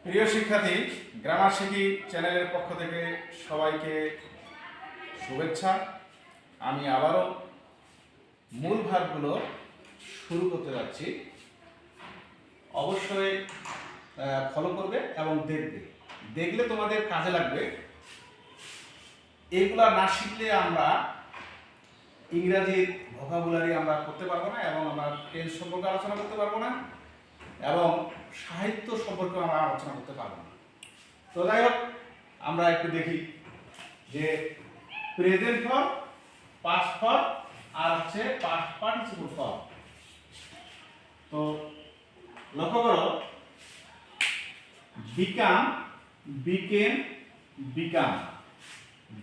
প্রিয় শিক্ষার্থী, গ্রামার শিখি চ্যানেলের পক্ষ থেকে সবাইকে শুভেচ্ছা। আমি আবারও মূল ভাগগুলো শুরু করতে যাচ্ছি। অবশ্যই ফলো করবে এবং দেখলে তোমাদের কাজে লাগবে। এগুলা না শিখলে আমরা ইংরাজির ভোকাবুলারি আমরা করতে পারবো না এবং আমরা টেন্স সম্পর্কে আলোচনা করতে পারবো না এবং সাহিত্য সম্পর্কে আমরা আলোচনা করতে পারবো না। তো যাই হোক, আমরা একটু দেখি যে প্রেজেন্ট ফর্ম, পাস্ট ফর্ম আর হচ্ছে পাস্ট পার্টিসিপল ফর্ম। তো লক্ষ্য করো, become, became, become,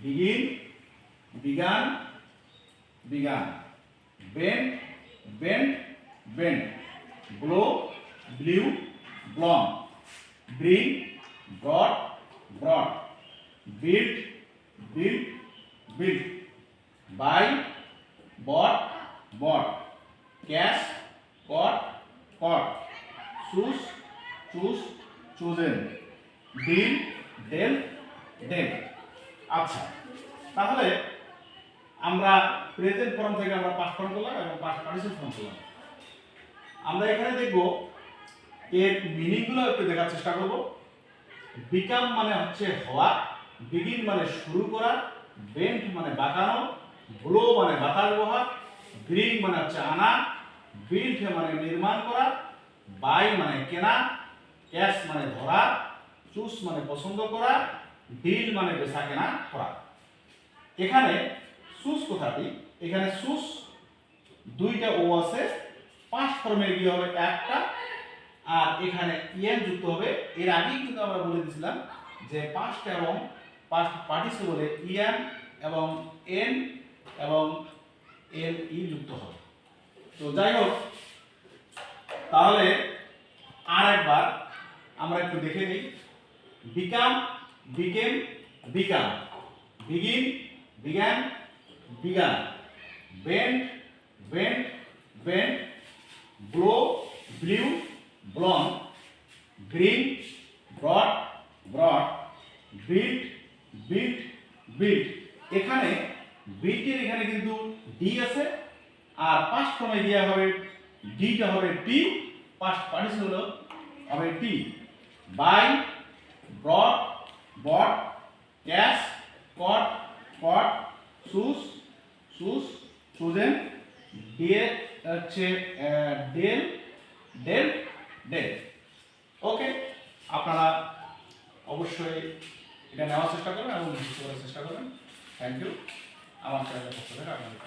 begin, began, begun, bent, bent, bent, blow, blew, blown, bring, brought, brought, build, built, built, buy, bought, bought, catch, caught, caught, choose, chose, chosen, deal, dealt, dealt. আচ্ছা, তাহলে আমরা present form থেকে আমরা past form করলাম এবং past participle form করলাম। আমরা এখানে দেখব এর মিনিংগুলো একটু দেখার চেষ্টা করব। বিকাম মানে হচ্ছে হওয়া, বিগিন মানে শুরু করা, বেন্ট মানে বাঁকানো, ব্লো মানে বাতাস বহা, ব্রিং মানে হচ্ছে আনা, বিল্ড মানে নির্মাণ করা, বাই মানে কেনা, ক্যাশ মানে ধরা, চুজ মানে পছন্দ করা, ডিল মানে বেচা কেনা করা। এখানে চুজ কথাটি, এখানে চুজ দুইটা ও আছে, পাস্ট ফর্মে গিয়ে হবে একটা, আর এখানে ইএন যুক্ত হবে। এর আগেই কিন্তু আমরা বলে দিয়েছিলাম যে পাস্ট এবং পাস্ট পার্টিসিপলে ইএন এবং এন এবং এন ই যুক্ত হবে। তো যাই হোক, তাহলে আর একবার আমরা একটু দেখে নিই। Become, became, become, begin, began, begun, bent, bent, bent, blow, blew, blown, green, brought, brought, build, built, built. এখানে বিল্ডের এখানে কিন্তু ডি আছে, আর পাস্ট ফর্মে দেওয়া হবে ডিটা হবে টি, পাস্ট পার্টিসিপল হবে T. Buy, brought, bought, catch, caught, caught, choose, chose, chosen, ডিএ হচ্ছে ডেল, ডেল, ডেল। ওকে, আপনারা অবশ্যই এটা নেওয়ার চেষ্টা করবেন এবং বুঝতে করার চেষ্টা করবেন। Thank you. আমার চ্যানেলের পক্ষ থেকে আপনাদের